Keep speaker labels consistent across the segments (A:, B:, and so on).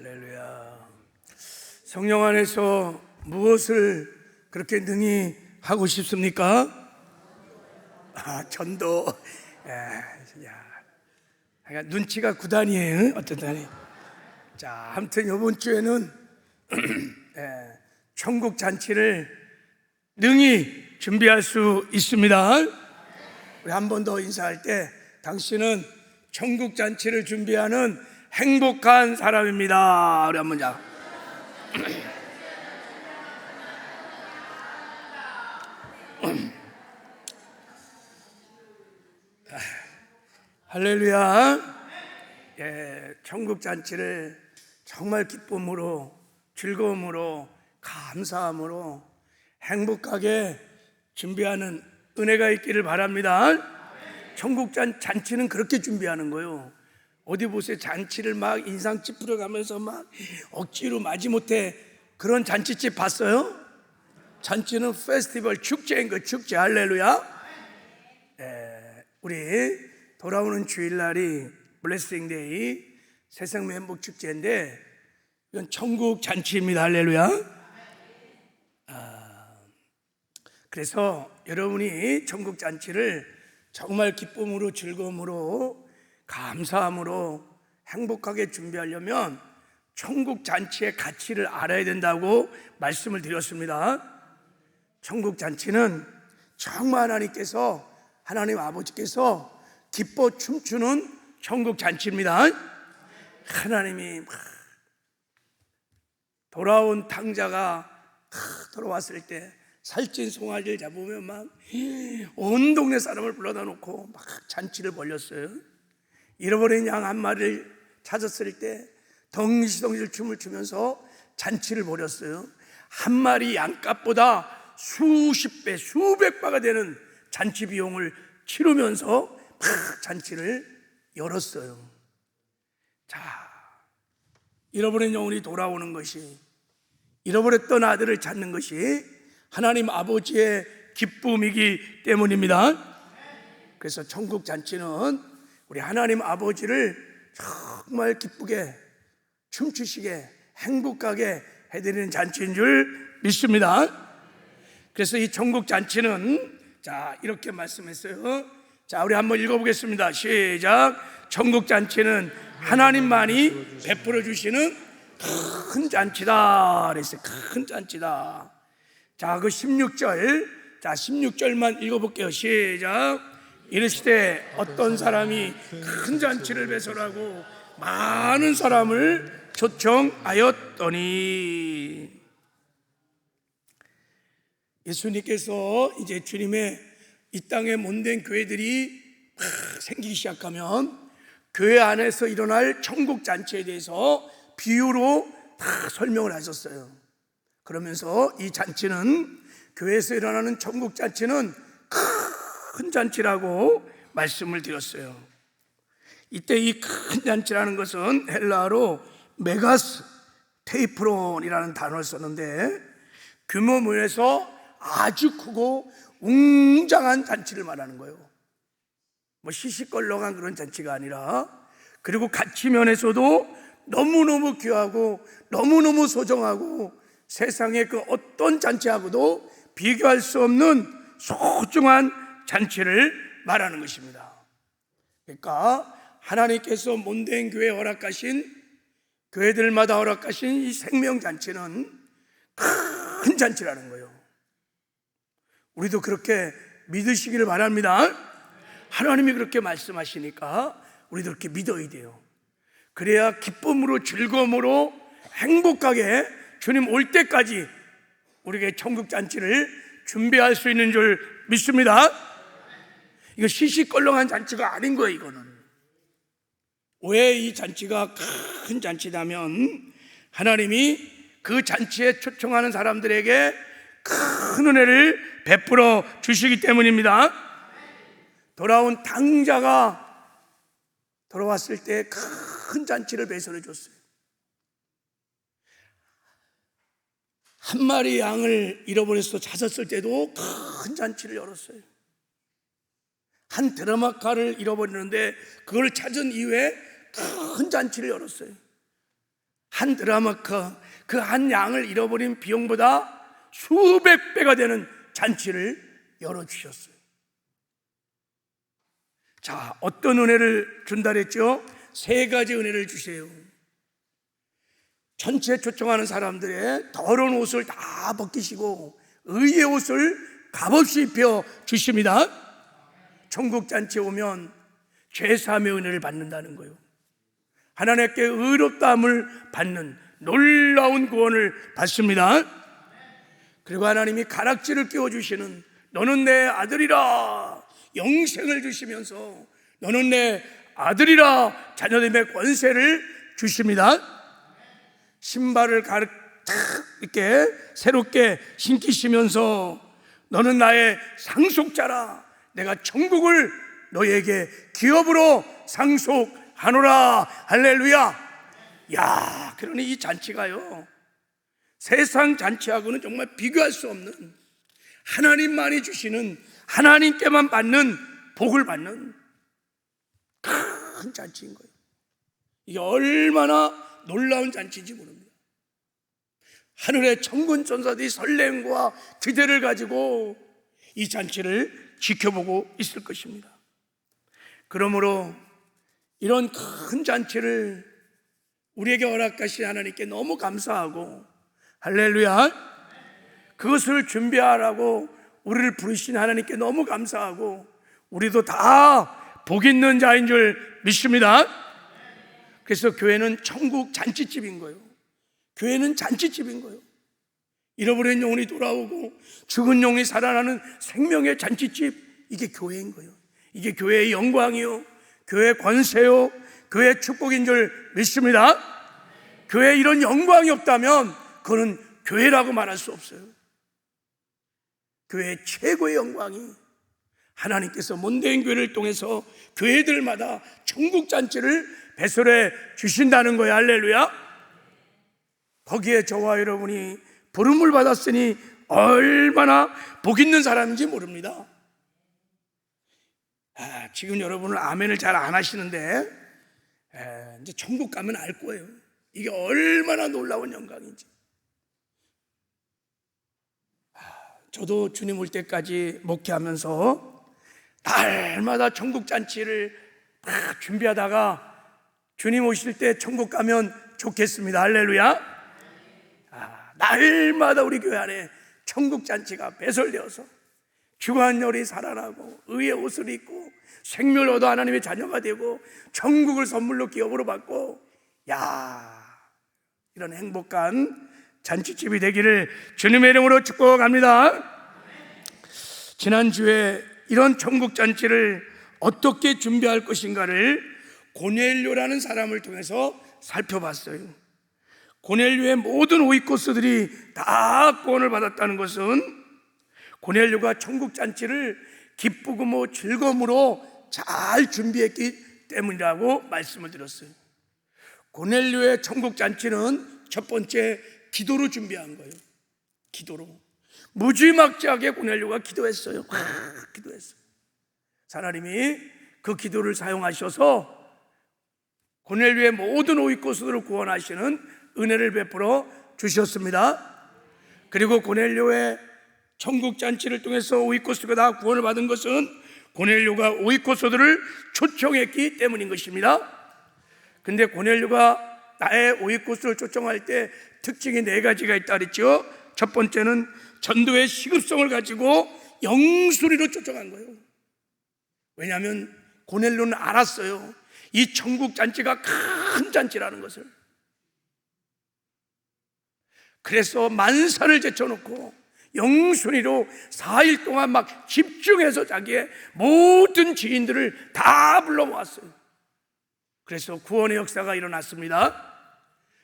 A: 할렐루야. 성령 안에서 무엇을 그렇게 능히 하고 싶습니까? 전도. 그러니까 눈치가 9단이에요. 어쨌든. 자, 아무튼 이번 주에는 천국 잔치를 능히 준비할 수 있습니다. 우리 한 번 더 인사할 때, 당신은 천국 잔치를 준비하는 행복한 사람입니다. 우리 한번 자. 할렐루야. 천국 잔치를 정말 기쁨으로, 즐거움으로, 감사함으로 행복하게 준비하는 은혜가 있기를 바랍니다. 천국 잔치는 그렇게 준비하는 거예요. 어디 보세요. 잔치를 막 인상 찌푸려 가면서 막 억지로 마지못해 그런 잔치집 봤어요? 잔치는 페스티벌, 축제인 거, 축제. 할렐루야. 우리 돌아오는 주일날이 블레싱 데이, 새생명 행복 축제인데 이건 천국 잔치입니다. 할렐루야. 그래서 여러분이 천국 잔치를 정말 기쁨으로, 즐거움으로, 감사함으로 행복하게 준비하려면 천국 잔치의 가치를 알아야 된다고 말씀을 드렸습니다. 천국 잔치는 정말 하나님 아버지께서 기뻐 춤추는 천국 잔치입니다. 하나님이 돌아온 탕자가 돌아왔을 때 살찐 송아지를 잡으면 막 온 동네 사람을 불러다 놓고 막 잔치를 벌였어요. 잃어버린 양 한 마리를 찾았을 때 덩실덩실 춤을 추면서 잔치를 벌였어요. 한 마리 양값보다 수십 배, 수백 배가 되는 잔치 비용을 치르면서 막 잔치를 열었어요. 자, 잃어버린 영혼이 돌아오는 것이, 잃어버렸던 아들을 찾는 것이 하나님 아버지의 기쁨이기 때문입니다. 그래서 천국 잔치는 우리 하나님 아버지를 정말 기쁘게, 춤추시게, 행복하게 해드리는 잔치인 줄 믿습니다. 그래서 이 천국 잔치는 이렇게 말씀했어요. 자, 우리 한번 읽어보겠습니다. 시작. 천국 잔치는 하나님만이 베풀어 주시는 큰 잔치다 그랬어요. 큰 잔치다. 자, 그 16절만 읽어볼게요. 시작. 이르시되 어떤 사람이 큰 잔치를 배설하고 많은 사람을 초청하였더니, 예수님께서 이제 주님의 이 땅에 몸된 교회들이 생기기 시작하면 교회 안에서 일어날 천국 잔치에 대해서 비유로 다 설명을 하셨어요. 그러면서 이 잔치는, 교회에서 일어나는 천국 잔치는 큰 잔치라고 말씀을 드렸어요. 이때 이 큰 잔치라는 것은 헬라어로 메가스 테이프론이라는 단어를 썼는데, 규모 면에서 아주 크고 웅장한 잔치를 말하는 거예요. 뭐 시시껄렁한 그런 잔치가 아니라, 그리고 가치 면에서도 너무너무 귀하고 너무너무 소중하고 세상의 그 어떤 잔치하고도 비교할 수 없는 소중한 잔치를 말하는 것입니다. 그러니까 하나님께서 몸된 교회에 허락하신, 교회들마다 허락하신 이 생명잔치는 큰 잔치라는 거예요. 우리도 그렇게 믿으시기를 바랍니다. 하나님이 그렇게 말씀하시니까 우리도 그렇게 믿어야 돼요. 그래야 기쁨으로, 즐거움으로, 행복하게 주님 올 때까지 우리에게 천국 잔치를 준비할 수 있는 줄 믿습니다. 이거 시시껄렁한 잔치가 아닌 거예요. 이거는 왜 이 잔치가 큰 잔치다면, 하나님이 그 잔치에 초청하는 사람들에게 큰 은혜를 베풀어 주시기 때문입니다. 돌아온 탕자가 돌아왔을 때 큰 잔치를 배설해 줬어요. 한 마리 양을 잃어버려서 찾았을 때도 큰 잔치를 열었어요. 한 드라마카를 잃어버리는데 그걸 찾은 이후에 큰 잔치를 열었어요. 한 드라마카, 그 한 양을 잃어버린 비용보다 수백 배가 되는 잔치를 열어주셨어요. 자, 어떤 은혜를 준다 그랬죠? 세 가지 은혜를 주세요. 전체 초청하는 사람들의 더러운 옷을 다 벗기시고 의의 옷을 값없이 입혀 주십니다. 천국 잔치에 오면 죄사함의 은혜를 받는다는 거예요. 하나님께 의롭다함을 받는 놀라운 구원을 받습니다. 그리고 하나님이 가락지를 끼워주시는 너는 내 아들이라 영생을 주시면서 너는 내 아들이라 자녀됨의 권세를 주십니다. 신발을 이렇게 새롭게 신기시면서 너는 나의 상속자라 내가 천국을 너에게 기업으로 상속하노라. 할렐루야. 야, 그러니 이 잔치가요 세상 잔치하고는 정말 비교할 수 없는 하나님만이 주시는 하나님께만 받는 복을 받는 큰 잔치인 거예요. 이게 얼마나 놀라운 잔치인지 모릅니다. 하늘의 천군 천사들이 설렘과 기대를 가지고 이 잔치를 지켜보고 있을 것입니다. 그러므로 이런 큰 잔치를 우리에게 허락하신 하나님께 너무 감사하고 할렐루야, 그것을 준비하라고 우리를 부르신 하나님께 너무 감사하고 우리도 다 복 있는 자인 줄 믿습니다. 그래서 교회는 천국 잔치집인 거예요. 교회는 잔치집인 거예요. 잃어버린 영혼이 돌아오고 죽은 영혼이 살아나는 생명의 잔치집, 이게 교회인 거예요. 이게 교회의 영광이요, 교회의 권세요, 교회의 축복인 줄 믿습니다. 교회에 이런 영광이 없다면 그거는 교회라고 말할 수 없어요. 교회의 최고의 영광이 하나님께서 먼데인 교회를 통해서 교회들마다 천국 잔치를 배설해 주신다는 거예요. 할렐루야. 거기에 저와 여러분이 부름을 받았으니 얼마나 복 있는 사람인지 모릅니다. 지금 여러분은 아멘을 잘 안 하시는데 이제 천국 가면 알 거예요. 이게 얼마나 놀라운 영광인지. 저도 주님 올 때까지 목회하면서 날마다 천국 잔치를 막 준비하다가 주님 오실 때 천국 가면 좋겠습니다. 할렐루야. 날마다 우리 교회 안에 천국 잔치가 배설되어서 죽은 영혼이 살아나고 의의 옷을 입고 생명을 얻어 하나님의 자녀가 되고 천국을 선물로 기업으로 받고, 야, 이런 행복한 잔치집이 되기를 주님의 이름으로 축복합니다. 지난주에 이런 천국 잔치를 어떻게 준비할 것인가를 고넬료라는 사람을 통해서 살펴봤어요. 고넬료의 모든 오이코스들이 다 구원을 받았다는 것은 고넬료가 천국 잔치를 기쁘고 즐거움으로 잘 준비했기 때문이라고 말씀을 드렸어요. 고넬료의 천국 잔치는 첫 번째 기도로 준비한 거예요. 기도로 무지막지하게 고넬료가 기도했어요. 기도했어요. 하나님이 그 기도를 사용하셔서 고넬료의 모든 오이코스들을 구원하시는 은혜를 베풀어 주셨습니다. 그리고 고넬료의 천국 잔치를 통해서 오이코스가 다 구원을 받은 것은 고넬료가 오이코스들을 초청했기 때문인 것입니다. 근데 고넬료가 나의 오이코스를 초청할 때 특징이 4가지가 있다 그랬죠. 첫 번째는 전도의 시급성을 가지고 영수리로 초청한 거예요. 왜냐하면 고넬료는 알았어요. 이 천국 잔치가 큰 잔치라는 것을. 그래서 만사를 제쳐놓고 영순위로 4일 동안 막 집중해서 자기의 모든 지인들을 다 불러 모았어요. 그래서 구원의 역사가 일어났습니다.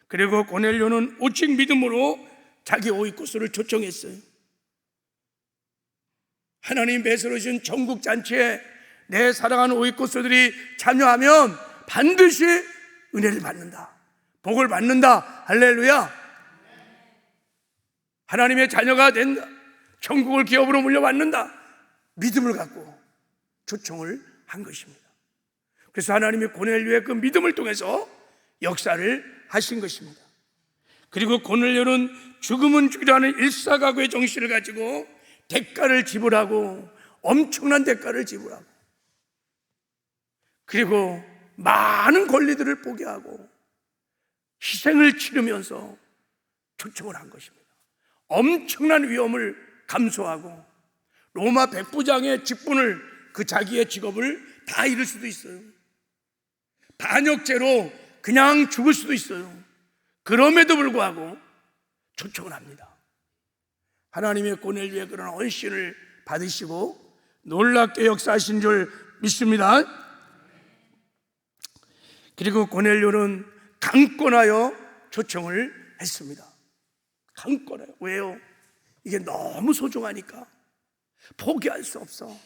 A: 그리고 고넬료는 오직 믿음으로 자기 오이코스를 초청했어요. 하나님 배설해 주신 천국 잔치에 내 사랑하는 오이코스들이 참여하면 반드시 은혜를 받는다, 복을 받는다. 할렐루야. 하나님의 자녀가 된다, 천국을 기업으로 물려받는다, 믿음을 갖고 초청을 한 것입니다. 그래서 하나님이 고넬료의 그 믿음을 통해서 역사를 하신 것입니다. 그리고 고넬료는 죽으면 죽이라는 일사각오의 정신을 가지고 대가를 지불하고, 엄청난 대가를 지불하고, 그리고 많은 권리들을 포기하고 희생을 치르면서 초청을 한 것입니다. 엄청난 위험을 감수하고 로마 백부장의 직분을, 그 자기의 직업을 다 잃을 수도 있어요. 반역죄로 그냥 죽을 수도 있어요. 그럼에도 불구하고 초청을 합니다. 하나님의 고넬료의 그런 헌신을 받으시고 놀랍게 역사하신 줄 믿습니다. 그리고 고넬료는 강권하여 초청을 했습니다. 강권해요. 왜요? 이게 너무 소중하니까 포기할 수 없어.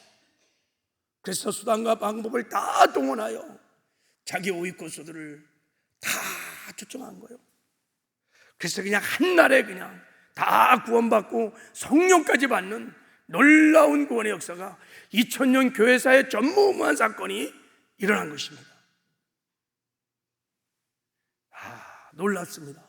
A: 그래서 수단과 방법을 다 동원하여 자기 오이코스들을 다 초청한 거예요. 그래서 그냥 한날에 그냥 다 구원받고 성령까지 받는 놀라운 구원의 역사가 2000년 교회사의 전무후무한 사건이 일어난 것입니다. 놀랍습니다.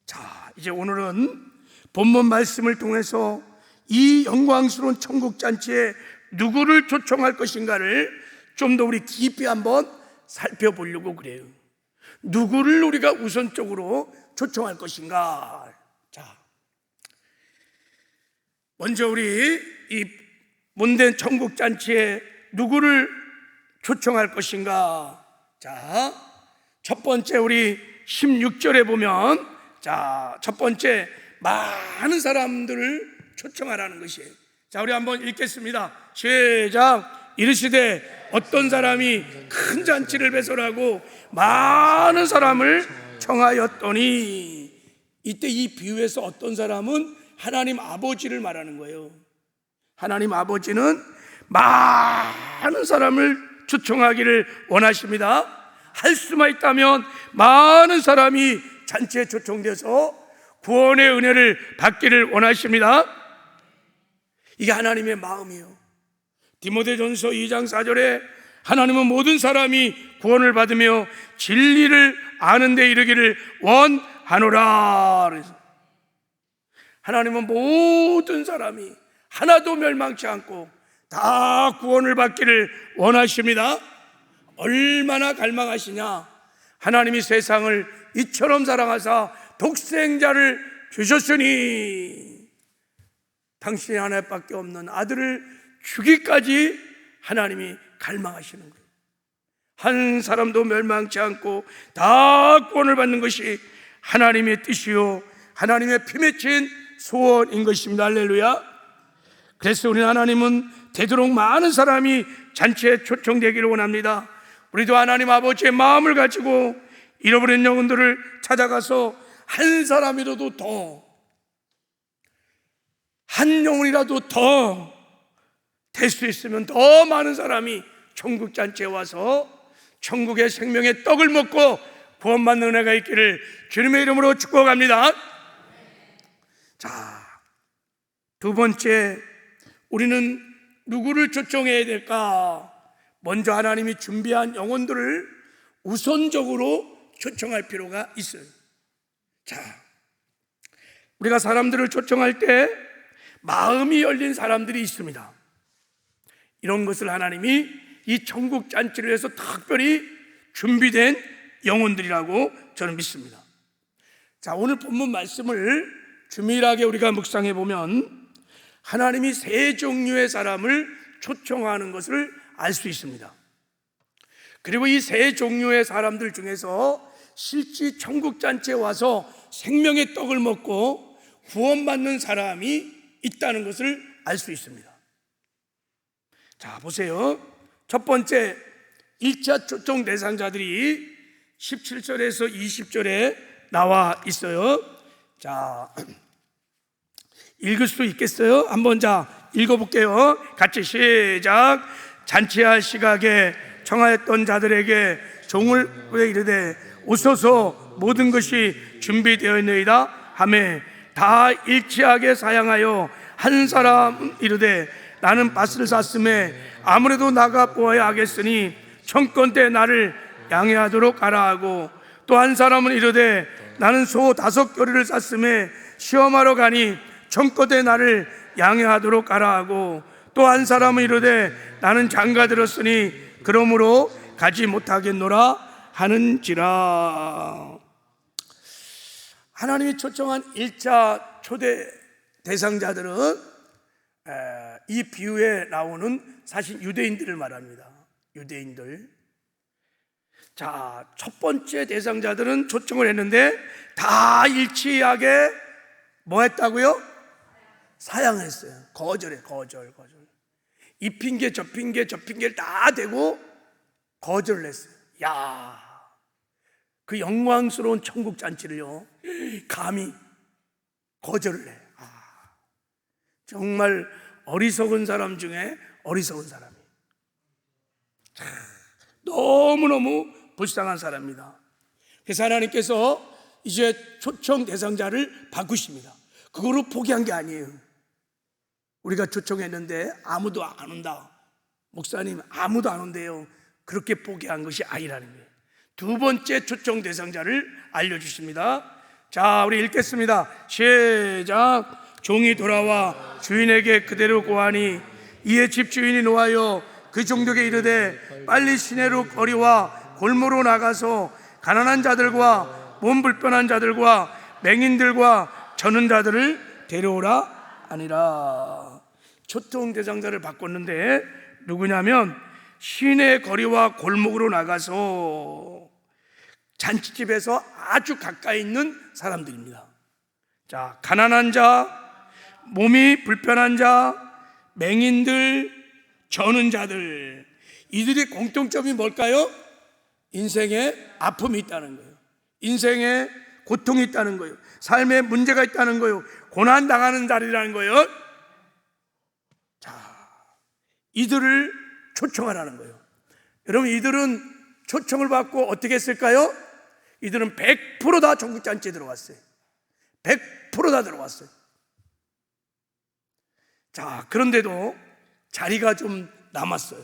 A: 자, 이제 오늘은 본문 말씀을 통해서 이 영광스러운 천국잔치에 누구를 초청할 것인가를 좀 더 우리 깊이 한번 살펴보려고 그래요. 누구를 우리가 우선적으로 초청할 것인가? 자, 먼저 우리 이 못된 천국잔치에 누구를 초청할 것인가? 자, 첫 번째 우리 16절에 보면, 자, 첫 번째 많은 사람들을 초청하라는 것이에요. 자, 우리 한번 읽겠습니다. 시작. 이르시되 어떤 사람이 큰 잔치를 배설하고 많은 사람을 청하였더니, 이때 이 비유에서 어떤 사람은 하나님 아버지를 말하는 거예요. 하나님 아버지는 많은 사람을 초청하기를 원하십니다. 할 수만 있다면 많은 사람이 잔치에 초청돼서 구원의 은혜를 받기를 원하십니다. 이게 하나님의 마음이에요. 디모데전서 2장 4절에 하나님은 모든 사람이 구원을 받으며 진리를 아는 데 이르기를 원하노라. 그래서 하나님은 모든 사람이 하나도 멸망치 않고 다 구원을 받기를 원하십니다. 얼마나 갈망하시냐. 하나님이 세상을 이처럼 사랑하사 독생자를 주셨으니, 당신이 하나밖에 없는 아들을 주기까지 하나님이 갈망하시는 거예요. 한 사람도 멸망치 않고 다 구원을 받는 것이 하나님의 뜻이요 하나님의 피맺힌 소원인 것입니다. 할렐루야. 그래서 우리 하나님은 되도록 많은 사람이 잔치에 초청되기를 원합니다. 우리도 하나님 아버지의 마음을 가지고 잃어버린 영혼들을 찾아가서 한 사람이라도 더, 한 영혼이라도 더 될 수 있으면 더 많은 사람이 천국 잔치에 와서 천국의 생명의 떡을 먹고 구원받는 은혜가 있기를 주님의 이름으로 축복합니다. 자, 두 번째, 우리는 누구를 초청해야 될까? 먼저 하나님이 준비한 영혼들을 우선적으로 초청할 필요가 있어요. 자, 우리가 사람들을 초청할 때 마음이 열린 사람들이 있습니다. 이런 것을 하나님이 이 천국 잔치를 위해서 특별히 준비된 영혼들이라고 저는 믿습니다. 자, 오늘 본문 말씀을 주밀하게 우리가 묵상해 보면 하나님이 세 종류의 사람을 초청하는 것을 알 수 있습니다. 그리고 이 세 종류의 사람들 중에서 실제 천국 잔치에 와서 생명의 떡을 먹고 구원받는 사람이 있다는 것을 알 수 있습니다. 자, 보세요. 첫 번째, 1차 초청 대상자들이 17절에서 20절에 나와 있어요. 자, 읽을 수 있겠어요? 한번 자 읽어볼게요. 같이 시작. 잔치할 시각에 청하였던 자들에게 종을 이르되 오소서 모든 것이 준비되었나이다 하매 다 일치하게 사양하여 한 사람 이르되 나는 밭을 샀음에 아무래도 나가 보아야 하겠으니 청건 때 나를 양해하도록 하라 하고, 또 한 사람은 이르되 나는 소 5겨리를 쌌음에 시험하러 가니 청껏에 나를 양해하도록 하라 하고, 또 한 사람은 이르되 나는 장가 들었으니 그러므로 가지 못하겠노라 하는지라. 하나님이 초청한 1차 초대 대상자들은 이 비유에 나오는 사실 유대인들을 말합니다. 유대인들. 자, 첫 번째 대상자들은 초청을 했는데 다 일치하게 뭐 했다고요? 사양했어요. 거절. 이 핑계 저 핑계를 다 대고 거절을 했어요. 야, 그 영광스러운 천국 잔치를요 감히 거절을 해. 정말 어리석은 사람 중에 어리석은 사람이, 너무너무 불쌍한 사람입니다. 그래서 하나님께서 이제 초청 대상자를 바꾸십니다. 그거로 포기한 게 아니에요. 우리가 초청했는데 아무도 안 온다, 목사님 아무도 안 온대요, 그렇게 포기한 것이 아니라는 거예요. 두 번째 초청 대상자를 알려주십니다. 자, 우리 읽겠습니다. 시작. 종이 돌아와 주인에게 그대로 고하니 이에 집주인이 노하여 그 종족에 이르되 빨리 시내로 거리와 골목으로 나가서 가난한 자들과 몸 불편한 자들과 맹인들과 저는 자들을 데려오라 하니라. 초청 대상자를 바꿨는데 누구냐면 시내 거리와 골목으로 나가서 잔치집에서 아주 가까이 있는 사람들입니다. 자, 가난한 자, 몸이 불편한 자, 맹인들, 저는 자들, 이들의 공통점이 뭘까요? 인생에 아픔이 있다는 거예요. 인생에 고통이 있다는 거예요. 삶에 문제가 있다는 거예요. 고난당하는 자리라는 거예요. 자, 이들을 초청하라는 거예요. 여러분, 이들은 초청을 받고 어떻게 했을까요? 이들은 100% 다 전국잔치에 들어갔어요. 100% 다 들어갔어요. 자, 그런데도 자리가 좀 남았어요.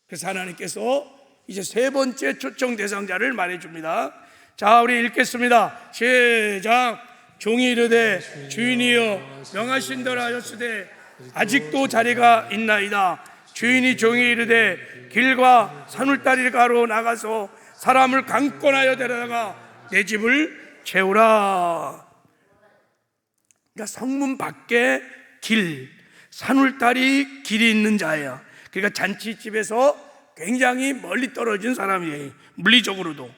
A: 그래서 하나님께서 이제 세 번째 초청 대상자를 말해줍니다. 자, 우리 읽겠습니다. 시작. 종이 이르되 주인이여 명하신대로 하였으되 아직도 자리가 있나이다. 주인이 종이 이르되 길과 산울다리를 가로 나가서 사람을 강권하여 데려다가 내 집을 채우라. 그러니까 성문 밖에 길, 산울다리 길이 있는 자예요. 그러니까 잔치집에서 굉장히 멀리 떨어진 사람이에요, 물리적으로도.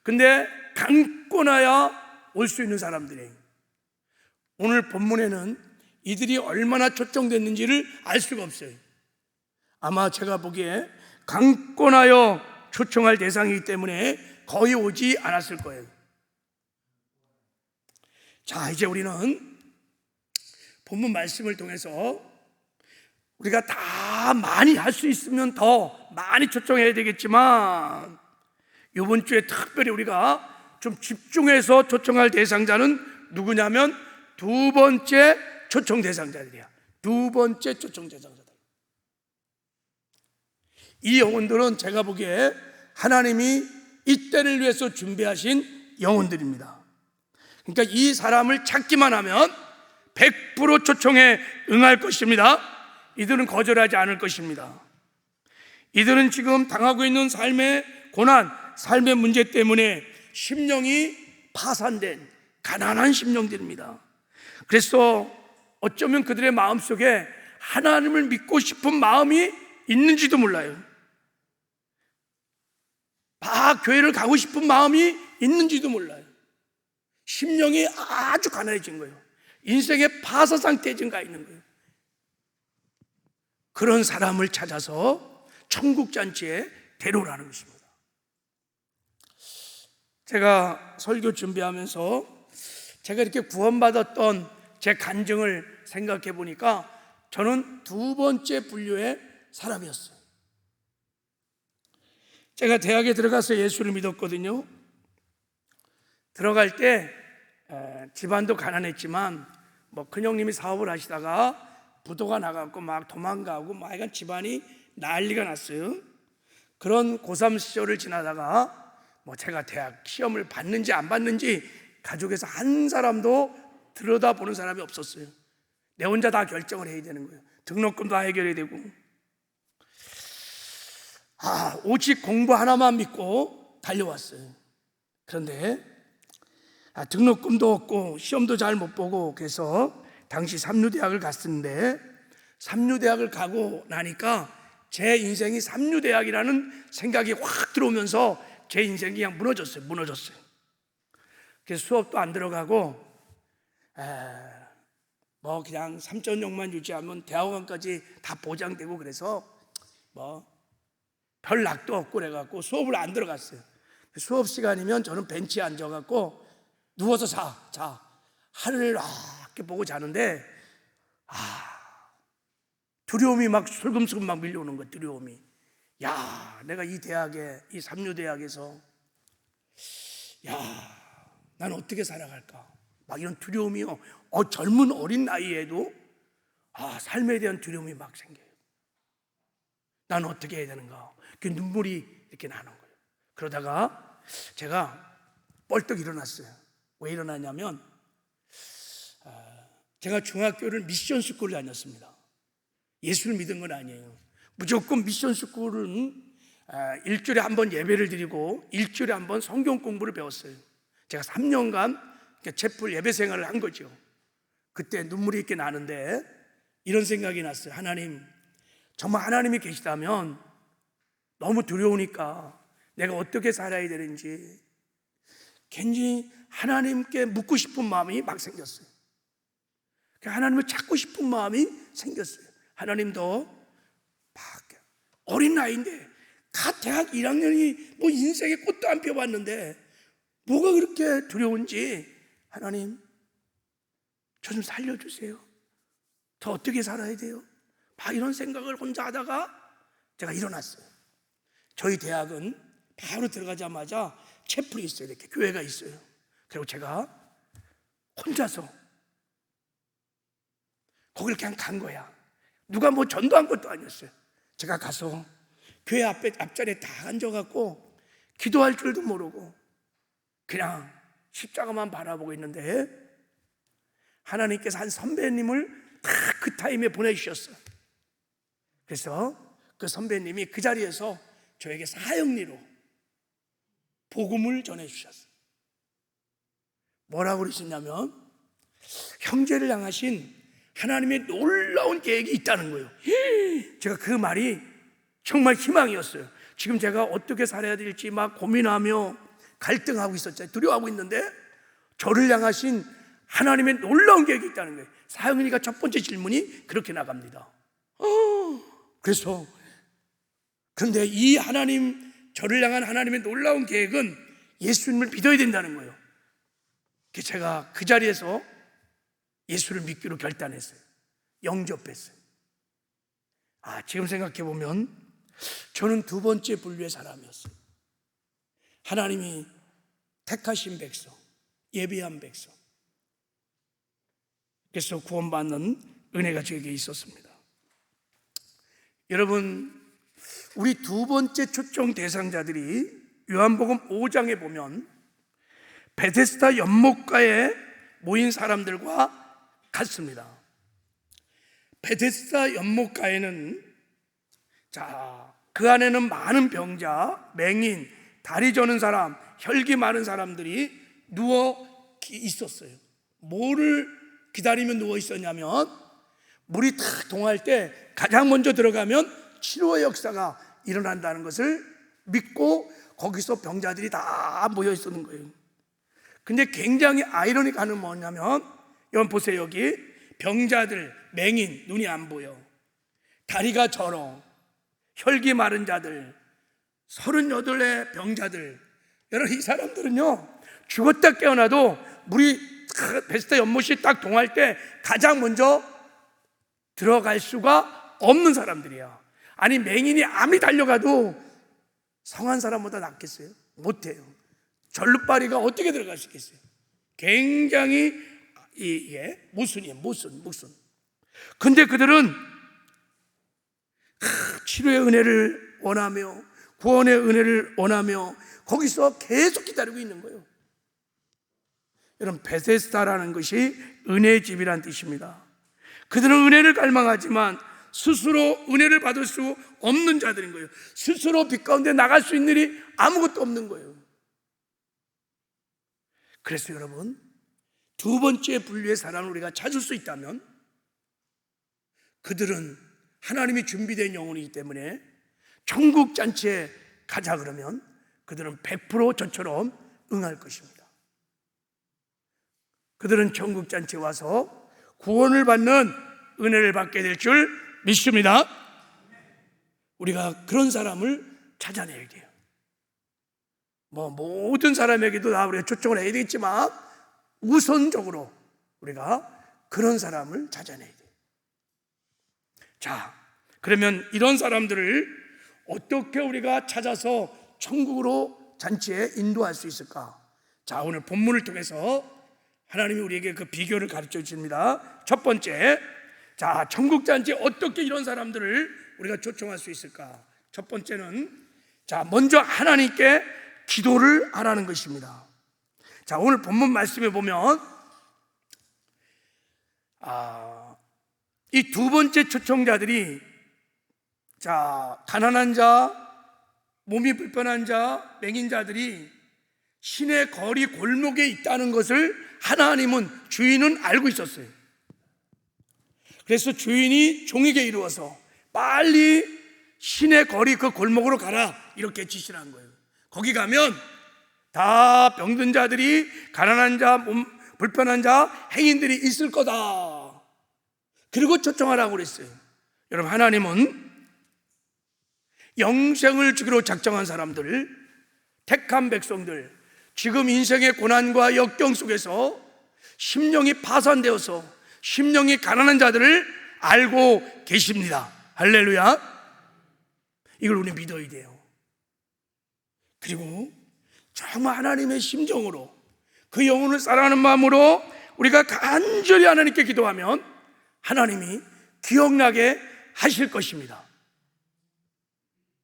A: 근데 강권하여 올 수 있는 사람들이에요. 오늘 본문에는 이들이 얼마나 초청됐는지를 알 수가 없어요. 아마 제가 보기에 강권하여 초청할 대상이기 때문에 거의 오지 않았을 거예요. 자, 이제 우리는 본문 말씀을 통해서 우리가 다 많이 할 수 있으면 더 많이 초청해야 되겠지만, 이번 주에 특별히 우리가 좀 집중해서 초청할 대상자는 누구냐면 두 번째 초청 대상자들이야. 두 번째 초청 대상자들. 이 영혼들은 제가 보기에 하나님이 이 때를 위해서 준비하신 영혼들입니다. 그러니까 이 사람을 찾기만 하면 100% 초청에 응할 것입니다. 이들은 거절하지 않을 것입니다. 이들은 지금 당하고 있는 삶의 고난, 삶의 문제 때문에 심령이 파산된 가난한 심령들입니다. 그래서 어쩌면 그들의 마음속에 하나님을 믿고 싶은 마음이 있는지도 몰라요. 교회를 가고 싶은 마음이 있는지도 몰라요. 심령이 아주 가난해진 거예요. 인생의 파사 상태에 지금 가 있는 거예요. 그런 사람을 찾아서 천국잔치에 데려오라는 것입니다. 제가 설교 준비하면서 제가 이렇게 구원받았던 제 간증을 생각해 보니까 저는 두 번째 분류의 사람이었어요. 제가 대학에 들어가서 예수를 믿었거든요. 들어갈 때 집안도 가난했지만 큰형님이 사업을 하시다가 부도가 나가고 막 도망가고 막 집안이 난리가 났어요. 그런 고3 시절을 지나다가 제가 대학 시험을 봤는지 안 봤는지 가족에서 한 사람도 들여다보는 사람이 없었어요. 내 혼자 다 결정을 해야 되는 거예요. 등록금 다 해결해야 되고, 오직 공부 하나만 믿고 달려왔어요. 그런데 등록금도 없고 시험도 잘 못 보고, 그래서 당시 삼류대학을 갔었는데, 삼류대학을 가고 나니까 제 인생이 삼류대학이라는 생각이 확 들어오면서 제 인생이 그냥 무너졌어요. 그래서 수업도 안 들어가고 그냥 3.0만 유지하면 대학원까지 다 보장되고, 그래서 별 낙도 없고 그래갖고 수업을 안 들어갔어요. 수업 시간이면 저는 벤치에 앉아갖고 누워서 자 하늘을 이렇게 보고 자는데, 두려움이 막 슬금슬금 막 밀려오는 거예요. 두려움이. 내가 이 대학에, 이 삼류대학에서 난 어떻게 살아갈까, 막 이런 두려움이요. 젊은 어린 나이에도 삶에 대한 두려움이 막 생겨요. 난 어떻게 해야 되는가, 그 눈물이 이렇게 나는 거예요. 그러다가 제가 벌떡 일어났어요. 왜 일어나냐면, 제가 중학교를 미션 스쿨을 다녔습니다. 예수를 믿은 건 아니에요. 무조건 미션 스쿨은 일주일에 한 번 예배를 드리고 일주일에 한 번 성경 공부를 배웠어요. 제가 3년간 채플 예배 생활을 한 거죠. 그때 눈물이 이렇게 나는데 이런 생각이 났어요. 하나님, 정말 하나님이 계시다면 너무 두려우니까 내가 어떻게 살아야 되는지 괜히 하나님께 묻고 싶은 마음이 막 생겼어요. 하나님을 찾고 싶은 마음이 생겼어요. 하나님도 막 어린 나이인데 갓 대학 1학년이 인생에 꽃도 안 펴봤는데 뭐가 그렇게 두려운지, 하나님 저 좀 살려주세요. 저 어떻게 살아야 돼요? 막 이런 생각을 혼자 하다가 제가 일어났어요. 저희 대학은 바로 들어가자마자 채플이 있어요. 이렇게 교회가 있어요. 그리고 제가 혼자서 거기를 그냥 간 거야. 누가 전도한 것도 아니었어요. 제가 가서 교회 앞자리에 다 앉아갖고 기도할 줄도 모르고 그냥 십자가만 바라보고 있는데, 하나님께서 한 선배님을 딱 그 타임에 보내주셨어요. 그래서 그 선배님이 그 자리에서 저에게 사형리로 복음을 전해주셨어요. 뭐라고 그러셨냐면, 형제를 향하신 하나님의 놀라운 계획이 있다는 거예요. 제가 그 말이 정말 희망이었어요. 지금 제가 어떻게 살아야 될지 막 고민하며 갈등하고 있었잖아요. 두려워하고 있는데 저를 향하신 하나님의 놀라운 계획이 있다는 거예요. 사형리가 첫 번째 질문이 그렇게 나갑니다. 그런데 이 하나님, 저를 향한 하나님의 놀라운 계획은 예수님을 믿어야 된다는 거예요. 제가 그 자리에서 예수를 믿기로 결단했어요. 영접했어요. 지금 생각해보면 저는 두 번째 분류의 사람이었어요. 하나님이 택하신 백성, 예비한 백성. 그래서 구원받는 은혜가 저에게 있었습니다. 여러분, 우리 두 번째 초청 대상자들이 요한복음 5장에 보면 베데스다 연못가에 모인 사람들과 같습니다. 베데스다 연못가에는 그 안에는 많은 병자, 맹인, 다리 저는 사람, 혈기 많은 사람들이 누워 있었어요. 뭐를 기다리며 누워 있었냐면, 물이 탁 동할 때 가장 먼저 들어가면 치료의 역사가 일어난다는 것을 믿고 거기서 병자들이 다 모여 있었는 거예요. 근데 굉장히 아이러니한 뭐냐면, 여러분 보세요. 여기 병자들, 맹인, 눈이 안 보여, 다리가 저러, 혈기 마른 자들, 38의 병자들. 여러분, 이 사람들은요 죽었다 깨어나도 물이 베데스다 연못이 딱 동할 때 가장 먼저 들어갈 수가 없는 사람들이야. 아니, 맹인이 아무리 달려가도 성한 사람보다 낫겠어요? 못해요. 절루바리가 어떻게 들어갈 수 있겠어요? 굉장히 모순이에요. 모순. 근데 그들은 치료의 은혜를 원하며 구원의 은혜를 원하며 거기서 계속 기다리고 있는 거예요. 여러분, 베데스다라는 것이 은혜의 집이란 뜻입니다. 그들은 은혜를 갈망하지만 스스로 은혜를 받을 수 없는 자들인 거예요. 스스로 빛 가운데 나갈 수 있는 일이 아무것도 없는 거예요. 그래서 여러분, 두 번째 분류의 사람을 우리가 찾을 수 있다면 그들은 하나님이 준비된 영혼이기 때문에 천국 잔치에 가자 그러면 그들은 100% 저처럼 응할 것입니다. 그들은 천국 잔치에 와서 구원을 받는 은혜를 받게 될 줄 믿습니다. 우리가 그런 사람을 찾아내야 돼요. 모든 사람에게도 다 우리가 초청을 해야 되겠지만 우선적으로 우리가 그런 사람을 찾아내야 돼요. 자, 그러면 이런 사람들을 어떻게 우리가 찾아서 천국으로 잔치에 인도할 수 있을까? 자, 오늘 본문을 통해서 하나님이 우리에게 그 비결을 가르쳐 주십니다. 첫 번째, 자, 천국 잔치에 어떻게 이런 사람들을 우리가 초청할 수 있을까? 첫 번째는, 자, 먼저 하나님께 기도를 하라는 것입니다. 자, 오늘 본문 말씀에 보면 이 두 번째 초청자들이, 자, 가난한 자, 몸이 불편한 자, 맹인 자들이 시내 거리 골목에 있다는 것을 하나님은, 주인은 알고 있었어요. 그래서 주인이 종에게 이루어서 빨리 시내 거리 그 골목으로 가라 이렇게 지시를 한 거예요. 거기 가면 다 병든 자들이, 가난한 자, 몸 불편한 자, 행인들이 있을 거다. 그리고 초청하라고 그랬어요. 여러분, 하나님은 영생을 주기로 작정한 사람들, 택한 백성들, 지금 인생의 고난과 역경 속에서 심령이 파산되어서 심령이 가난한 자들을 알고 계십니다. 할렐루야. 이걸 우리 믿어야 돼요. 그리고 정말 하나님의 심정으로 그 영혼을 사랑하는 마음으로 우리가 간절히 하나님께 기도하면 하나님이 기억나게 하실 것입니다.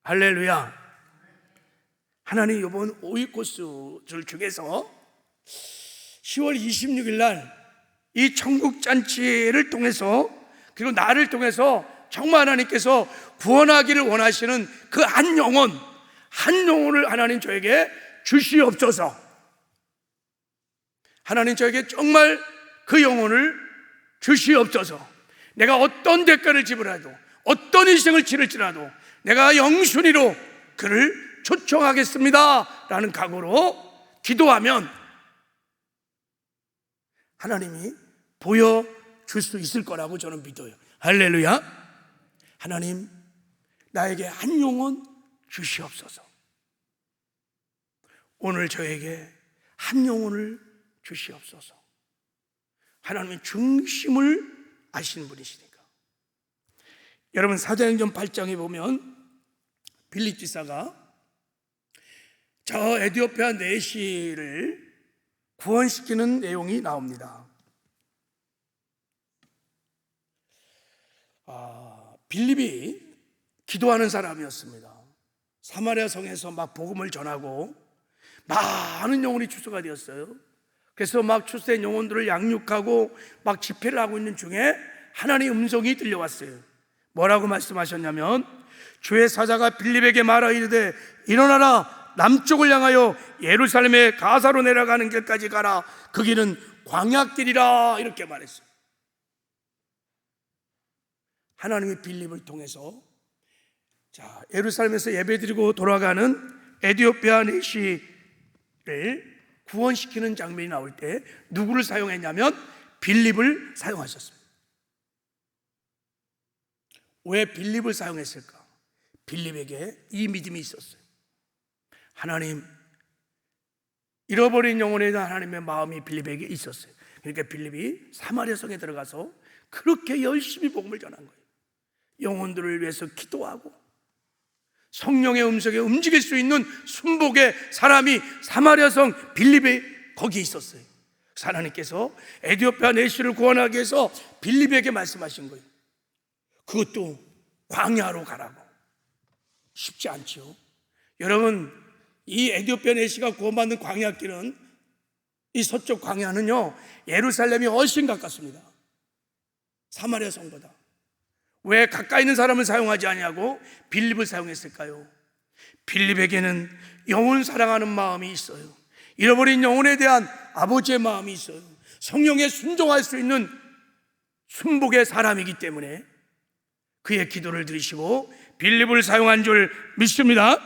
A: 할렐루야. 하나님 이번 5위 코스를 중에서 10월 26일 날 이 천국 잔치를 통해서, 그리고 나를 통해서 정말 하나님께서 구원하기를 원하시는 그 한 영혼을 하나님 저에게 주시옵소서. 하나님 저에게 정말 그 영혼을 주시옵소서. 내가 어떤 대가를 지불하도, 어떤 인생을 치를지라도 내가 영순위로 그를 초청하겠습니다 라는 각오로 기도하면 하나님이 보여줄 수 있을 거라고 저는 믿어요. 할렐루야. 하나님, 나에게 한 영혼 주시옵소서. 오늘 저에게 한 영혼을 주시옵소서. 하나님의 중심을 아시는 분이시니까. 여러분, 사도행전 8장에 보면 빌립 지사가 저 에티오피아 내시를 구원시키는 내용이 나옵니다. 빌립이 기도하는 사람이었습니다. 사마리아 성에서 막 복음을 전하고 많은 영혼이 출소가 되었어요. 그래서 막 출소된 영혼들을 양육하고 막 집회를 하고 있는 중에 하나님의 음성이 들려왔어요. 뭐라고 말씀하셨냐면, 주의 사자가 빌립에게 말하 이르되 일어나라, 남쪽을 향하여 예루살렘의 가사로 내려가는 길까지 가라. 그 길은 광야길이라. 이렇게 말했어요. 하나님이 빌립을 통해서, 자, 예루살렘에서 예배드리고 돌아가는 에티오피아 내시를 구원시키는 장면이 나올 때 누구를 사용했냐면 빌립을 사용하셨습니다. 왜 빌립을 사용했을까? 빌립에게 이 믿음이 있었어요. 하나님, 잃어버린 영혼에 대한 하나님의 마음이 빌립에게 있었어요. 그러니까 빌립이 사마리아 성에 들어가서 그렇게 열심히 복음을 전한 거예요. 영혼들을 위해서 기도하고 성령의 음성에 움직일 수 있는 순복의 사람이 사마리아 성 빌립에 거기에 있었어요. 하나님께서 에티오피아 내시를 구원하기 위해서 빌립에게 말씀하신 거예요. 그것도 광야로 가라고. 쉽지 않죠. 여러분, 이 에디오피아 내시가 구원받는 광야길은, 이 서쪽 광야는요 예루살렘이 훨씬 가깝습니다. 사마리아 성보다. 왜 가까이 있는 사람을 사용하지 않냐고 빌립을 사용했을까요? 빌립에게는 영혼 사랑하는 마음이 있어요. 잃어버린 영혼에 대한 아버지의 마음이 있어요. 성령에 순종할 수 있는 순복의 사람이기 때문에 그의 기도를 들으시고 빌립을 사용한 줄 믿습니다.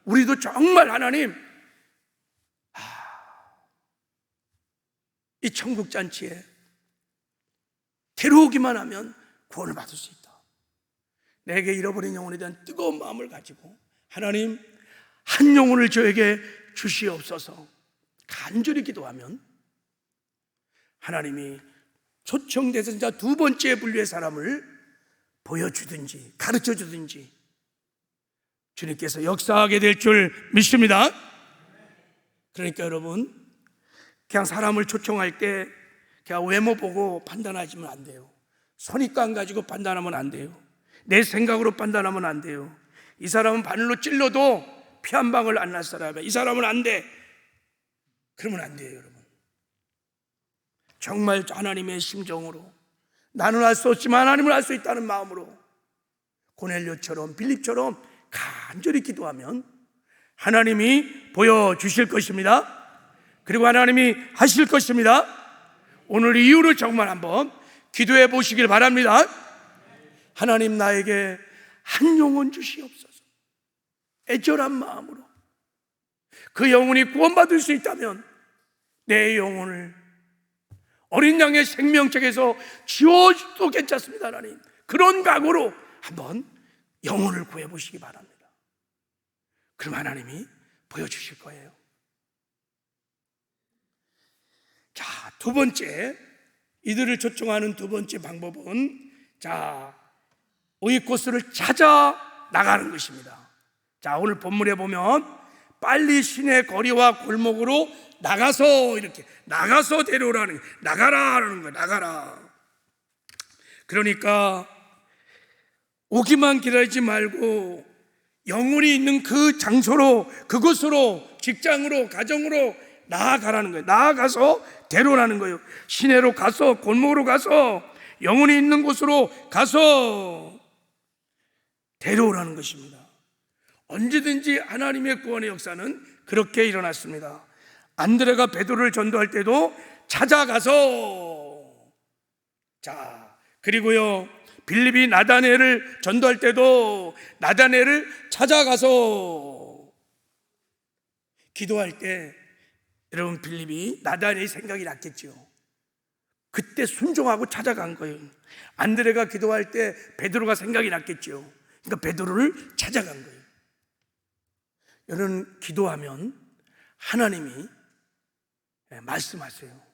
A: 우리도 정말 하나님, 이 천국잔치에 데려오기만 하면 구원을 받을 수 있다. 내게 잃어버린 영혼에 대한 뜨거운 마음을 가지고 하나님, 한 영혼을 저에게 주시옵소서 간절히 기도하면 하나님이 초청 대선자 두 번째 분류의 사람을 보여주든지 가르쳐주든지 주님께서 역사하게 될 줄 믿습니다. 그러니까 여러분, 그냥 사람을 초청할 때 그냥 외모 보고 판단하시면 안 돼요. 선입관 가지고 판단하면 안 돼요. 내 생각으로 판단하면 안 돼요. 이 사람은 바늘로 찔러도 피 한 방울 안 날 사람이야, 이 사람은 안 돼, 그러면 안 돼요. 여러분, 정말 하나님의 심정으로, 나는 할 수 없지만 하나님은 할 수 있다는 마음으로 고넬료처럼 빌립처럼 간절히 기도하면 하나님이 보여주실 것입니다. 그리고 하나님이 하실 것입니다. 오늘 이유를 정말 한번 기도해 보시길 바랍니다. 하나님, 나에게 한 영혼 주시옵소서. 애절한 마음으로 그 영혼이 구원받을 수 있다면 내 영혼을 어린 양의 생명책에서 지워도 괜찮습니다. 하나님, 그런 각오로 한번 영혼을 구해보시기 바랍니다. 그럼 하나님이 보여주실 거예요. 자, 두 번째, 이들을 초청하는 두 번째 방법은 오이코스를 찾아 나가는 것입니다. 자, 오늘 본문에 보면 빨리 시내 거리와 골목으로 나가서, 이렇게 나가서 데려오라는 거예요. 나가라라는 거예요. 나가라. 그러니까 오기만 기다리지 말고 영혼이 있는 그 장소로, 그곳으로, 직장으로, 가정으로 나아가라는 거예요. 나아가서 데려오라는 거예요. 시내로 가서, 골목으로 가서, 영혼이 있는 곳으로 가서 데려오라는 것입니다. 언제든지 하나님의 구원의 역사는 그렇게 일어났습니다. 안드레가 베드로를 전도할 때도 찾아가서, 그리고요 빌립이 나다나엘을 전도할 때도 나다나엘을 찾아가서 기도할 때, 여러분, 빌립이 나다나엘의 생각이 났겠죠. 그때 순종하고 찾아간 거예요. 안드레가 기도할 때 베드로가 생각이 났겠죠. 그러니까 베드로를 찾아간 거예요. 여러분, 기도하면 하나님이 말씀하세요.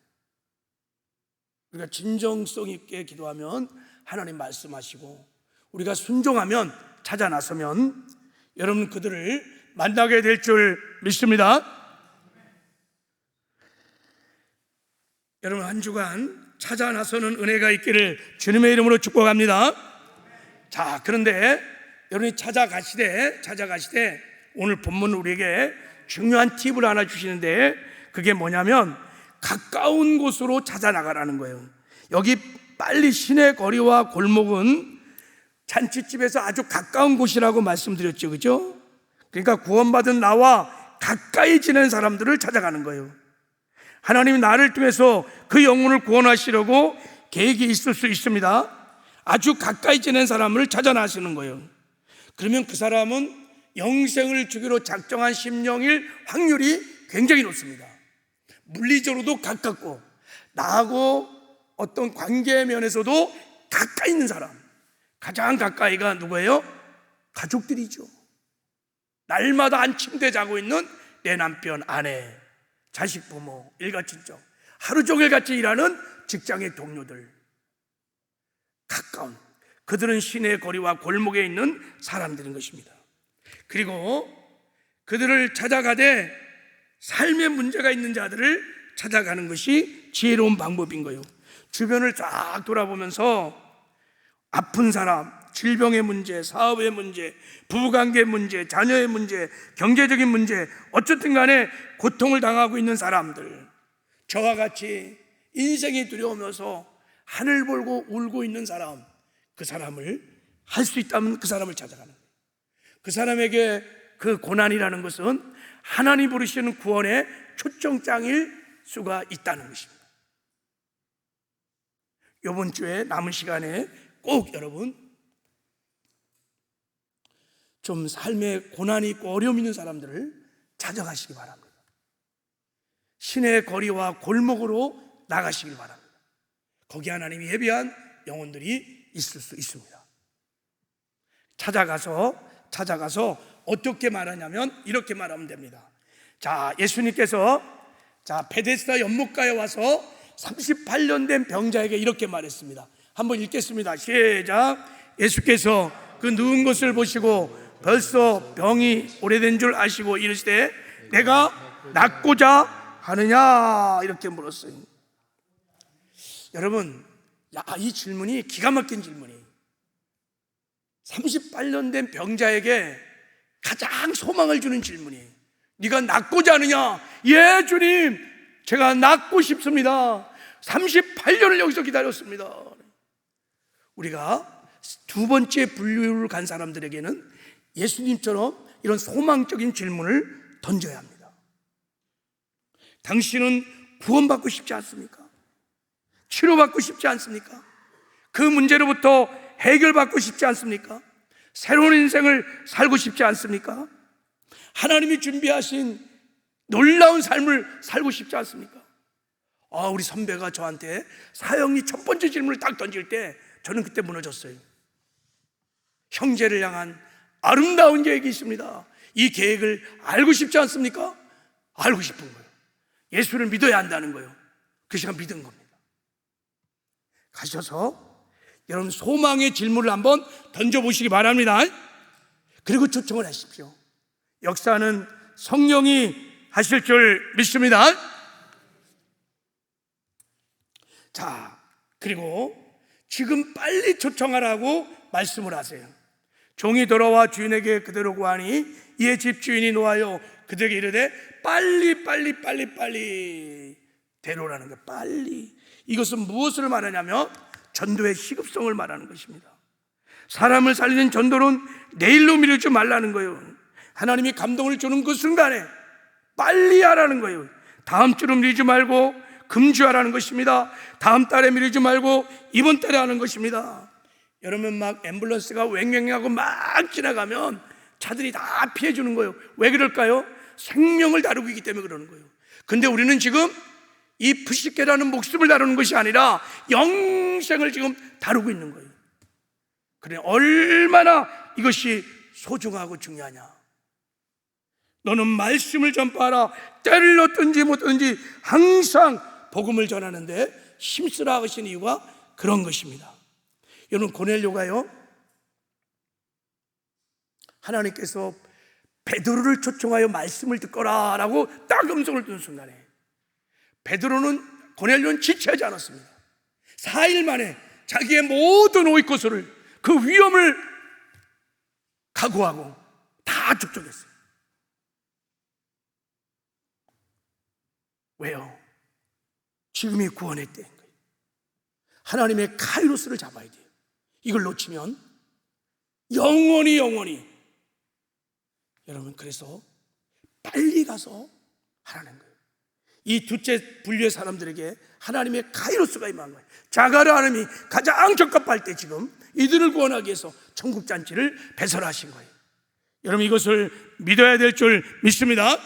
A: 우리가 진정성 있게 기도하면 하나님 말씀하시고, 우리가 순종하면, 찾아 나서면 여러분 그들을 만나게 될 줄 믿습니다. 여러분, 한 주간 찾아 나서는 은혜가 있기를 주님의 이름으로 축복합니다. 자, 그런데 여러분이 찾아가시되 오늘 본문 우리에게 중요한 팁을 하나 주시는데, 그게 뭐냐면 가까운 곳으로 찾아 나가라는 거예요. 여기 빨리 시내 거리와 골목은 잔치집에서 아주 가까운 곳이라고 말씀드렸죠, 그죠? 그러니까 구원받은 나와 가까이 지낸 사람들을 찾아가는 거예요. 하나님이 나를 통해서 그 영혼을 구원하시려고 계획이 있을 수 있습니다. 아주 가까이 지낸 사람을 찾아 나시는 거예요. 그러면 그 사람은 영생을 주기로 작정한 심령일 확률이 굉장히 높습니다. 물리적으로도 가깝고, 나하고 어떤 관계 면에서도 가까이 있는 사람, 가장 가까이가 누구예요? 가족들이죠. 날마다 한 침대 자고 있는 내 남편, 아내, 자식, 부모, 일가친척, 하루 종일 같이 일하는 직장의 동료들, 가까운, 그들은 시내 거리와 골목에 있는 사람들인 것입니다. 그리고 그들을 찾아가되 삶의 문제가 있는 자들을 찾아가는 것이 지혜로운 방법인 거예요. 주변을 쫙 돌아보면서 아픈 사람, 질병의 문제, 사업의 문제, 부부관계 문제, 자녀의 문제, 경제적인 문제, 어쨌든 간에 고통을 당하고 있는 사람들, 저와 같이 인생이 두려우면서 하늘 보고 울고 있는 사람, 그 사람을 할 수 있다면 그 사람을 찾아가는 거예요. 그 사람에게 그 고난이라는 것은 하나님 부르시는 구원의 초청장일 수가 있다는 것입니다. 이번 주에 남은 시간에 꼭 여러분 좀 삶에 고난이 있고 어려움 있는 사람들을 찾아가시기 바랍니다. 시내 거리와 골목으로 나가시길 바랍니다. 거기 하나님이 예비한 영혼들이 있을 수 있습니다. 찾아가서 어떻게 말하냐면 이렇게 말하면 됩니다. 자, 예수님께서 베데스다 연못가에 와서 38년 된 병자에게 이렇게 말했습니다. 한번 읽겠습니다. 시작. 예수께서 그 누운 것을 보시고 벌써 병이 오래된 줄 아시고 이르시되 내가 낫고자 하느냐 이렇게 물었어요. 여러분, 이 질문이 기가 막힌 질문이에요. 38년 된 병자에게 가장 소망을 주는 질문이에요. 네가 낫고자 하느냐? 예, 주님, 제가 낫고 싶습니다. 38년을 여기서 기다렸습니다. 우리가 두 번째 분류를 간 사람들에게는 예수님처럼 이런 소망적인 질문을 던져야 합니다. 당신은 구원받고 싶지 않습니까? 치료받고 싶지 않습니까? 그 문제로부터 해결받고 싶지 않습니까? 새로운 인생을 살고 싶지 않습니까? 하나님이 준비하신 놀라운 삶을 살고 싶지 않습니까? 우리 선배가 저한테 사형리 첫 번째 질문을 딱 던질 때 저는 그때 무너졌어요. 형제를 향한 아름다운 계획이 있습니다. 이 계획을 알고 싶지 않습니까? 알고 싶은 거예요. 예수를 믿어야 한다는 거예요. 그 시간 믿은 겁니다. 가셔서 여러분 소망의 질문을 한번 던져보시기 바랍니다. 그리고 초청을 하십시오. 역사는 성령이 하실 줄 믿습니다. 자, 그리고 지금 빨리 초청하라고 말씀을 하세요. 종이 돌아와 주인에게 그대로 구하니 이에 집주인이 노하여 그들에게 이르되 빨리 데려오라는 거예요. 빨리. 이것은 무엇을 말하냐면 전도의 시급성을 말하는 것입니다. 사람을 살리는 전도는 내일로 미루지 말라는 거예요. 하나님이 감동을 주는 그 순간에 빨리 하라는 거예요. 다음 주로 미루지 말고 금주하라는 것입니다. 다음 달에 미루지 말고 이번 달에 하는 것입니다. 여러분 막 앰뷸런스가 왱왱하고 막 지나가면 차들이 다 피해 주는 거예요. 왜 그럴까요? 생명을 다루고 있기 때문에 그러는 거예요. 근데 우리는 지금 이 푸시케라는 목숨을 다루는 것이 아니라 영생을 지금 다루고 있는 거예요. 그래, 얼마나 이것이 소중하고 중요하냐. 너는 말씀을 전파하라. 때를 얻든지 못 얻든지 항상 복음을 전하는데 힘쓰라 하신 이유가 그런 것입니다. 여러분, 고넬료가요, 하나님께서 베드로를 초청하여 말씀을 듣거라 라고 딱 음성을 듣는 순간에 베드로는, 고넬료는 지체하지 않았습니다. 4일 만에 자기의 모든 오이코스를, 그 위험을 각오하고 다 축적했어요. 왜요? 지금이 구원의 때인 거예요. 하나님의 카이로스를 잡아야 돼요. 이걸 놓치면 영원히 여러분, 그래서 빨리 가서 하라는 거예요. 이 둘째 분류의 사람들에게 하나님의 카이로스가 임한 거예요. 자가를 하나님이 가장 적합할 때 지금 이들을 구원하기 위해서 천국잔치를 배설하신 거예요. 여러분, 이것을 믿어야 될 줄 믿습니다.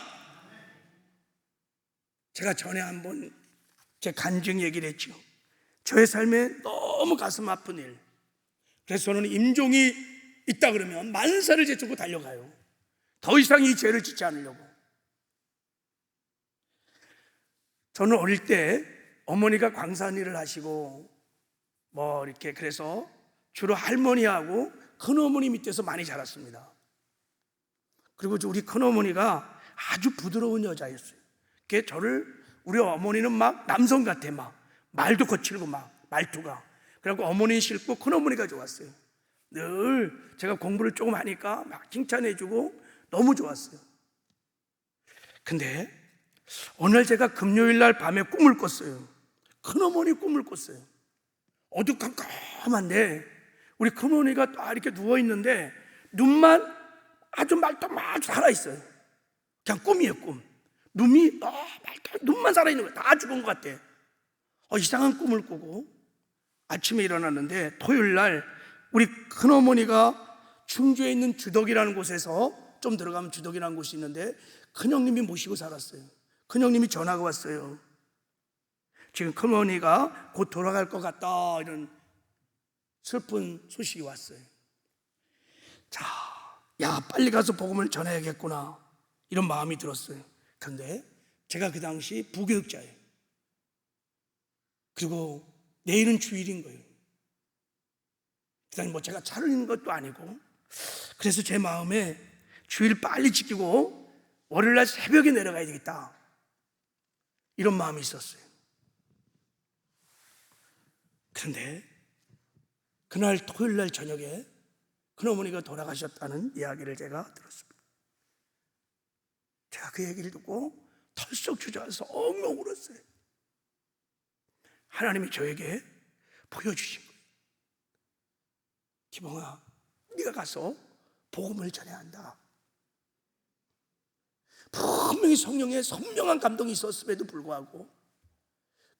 A: 제가 전에 한번 제 간증 얘기를 했죠. 저의 삶에 너무 가슴 아픈 일. 그래서 저는 임종이 있다 그러면 만사를 제치고 달려가요. 더 이상 이 죄를 짓지 않으려고. 저는 어릴 때 어머니가 광산 일을 하시고 이렇게, 그래서 주로 할머니하고 큰어머니 밑에서 많이 자랐습니다. 그리고 우리 큰어머니가 아주 부드러운 여자였어요. 그게 우리 어머니는 막 남성 같아. 막 말도 거칠고 막 말투가. 그래갖고 어머니 싫고 큰어머니가 좋았어요. 늘 제가 공부를 조금 하니까 막 칭찬해주고 너무 좋았어요. 근데 어느 날 제가 금요일 날 밤에 꿈을 꿨어요. 큰어머니 꿈을 꿨어요. 어두컴컴한데 우리 큰어머니가 딱 이렇게 누워있는데 눈만 아주 말똥말똥 살아있어요. 그냥 꿈이에요, 꿈. 눈이 눈만 살아있는 거예요. 다 죽은 것 같아. 이상한 꿈을 꾸고 아침에 일어났는데 토요일 날 우리 큰어머니가 충주에 있는 주덕이라는 곳에서 좀 들어가면 주덕이라는 곳이 있는데 큰형님이 모시고 살았어요. 큰형님이 전화가 왔어요. 지금 큰어머니가 곧 돌아갈 것 같다, 이런 슬픈 소식이 왔어요. 자, 야, 빨리 가서 복음을 전해야겠구나, 이런 마음이 들었어요. 그런데 제가 그 당시 부교육자예요. 그리고 내일은 주일인 거예요. 그다음에 제가 차를 있는 것도 아니고, 그래서 제 마음에 주일 빨리 지키고 월요일날 새벽에 내려가야 되겠다, 이런 마음이 있었어요. 그런데 그날 토요일날 저녁에 큰어머니가 돌아가셨다는 이야기를 제가 들었습니다. 제가 그 얘기를 듣고 털썩 주저앉아서 엉엉 울었어요. 하나님이 저에게 보여주신 거예요. 기봉아, 네가 가서 복음을 전해야 한다. 분명히 성령의 선명한 감동이 있었음에도 불구하고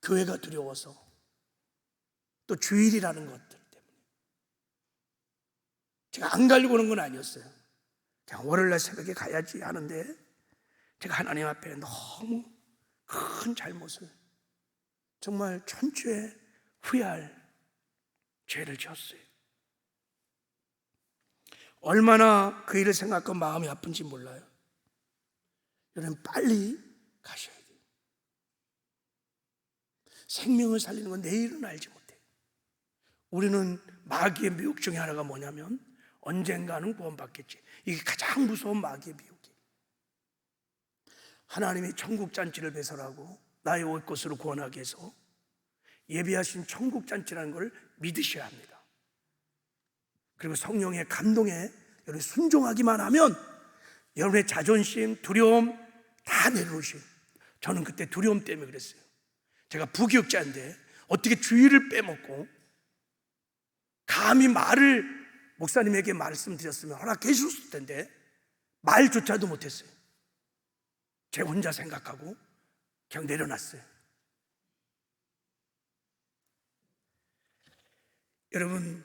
A: 교회가 두려워서, 또 주일이라는 것들 때문에 제가 안 가려고 하는 건 아니었어요. 그냥 월요일날 새벽에 가야지 하는데 제가 하나님 앞에 너무 큰 잘못을, 정말 천추에 후회할 죄를 지었어요. 얼마나 그 일을 생각하고 마음이 아픈지 몰라요. 여러분, 빨리 가셔야 돼요. 생명을 살리는 건 내일은 알지 못해요. 우리는 마귀의 미혹 중에 하나가 뭐냐면 언젠가는 구원받겠지. 이게 가장 무서운 마귀의 미혹이에요. 하나님이 천국잔치를 배설하고 나의 올 것으로 구원하기 위해서 예비하신 천국잔치라는 걸 믿으셔야 합니다. 그리고 성령의 감동에 여러분이 순종하기만 하면 여러분의 자존심, 두려움 다 내려놓으셔요. 저는 그때 두려움 때문에 그랬어요. 제가 부교육자인데 어떻게 주의를 빼먹고 감히 목사님에게 말씀드렸으면 허락해 주셨을 텐데 말조차도 못했어요. 제가 혼자 생각하고 그냥 내려놨어요. 여러분,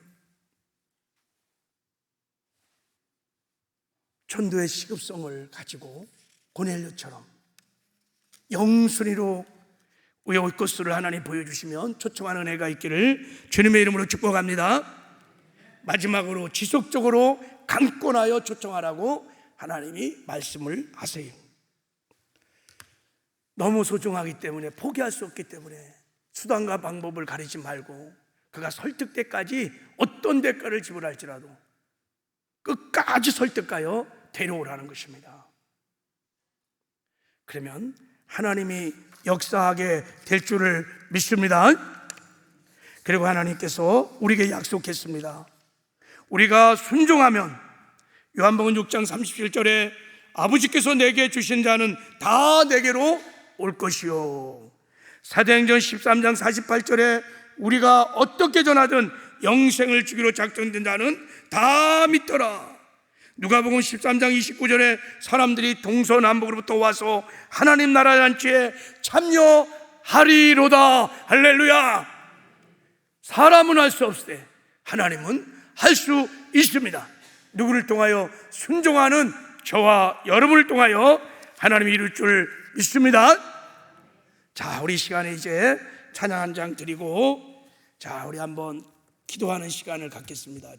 A: 전도의 시급성을 가지고 고넬료처럼 영순위로 우리의 올 것을 하나님 보여주시면 초청하는 은혜가 있기를 주님의 이름으로 축복합니다. 마지막으로 지속적으로 강권하여 초청하라고 하나님이 말씀을 하세요. 너무 소중하기 때문에, 포기할 수 없기 때문에 수단과 방법을 가리지 말고 그가 설득 때까지 어떤 대가를 지불할지라도 끝까지 설득하여 데려오라는 것입니다. 그러면 하나님이 역사하게 될 줄을 믿습니다. 그리고 하나님께서 우리에게 약속했습니다. 우리가 순종하면 요한복음 6장 37절에 아버지께서 내게 주신 자는 다 내게로 올 것이요, 사도행전 13장 48절에 우리가 어떻게 전하든 영생을 주기로 작정된 자는 다 믿더라. 누가복음 13장 29절에 사람들이 동서남북으로부터 와서 하나님 나라 잔치에 참여하리로다. 할렐루야. 사람은 할 수 없을 때 하나님은 할 수 있습니다. 누구를 통하여? 순종하는 저와 여러분을 통하여 하나님이 이룰 줄 믿습니다. 자, 우리 시간에 이제 찬양 한 장 드리고, 자, 우리 한번 기도하는 시간을 갖겠습니다.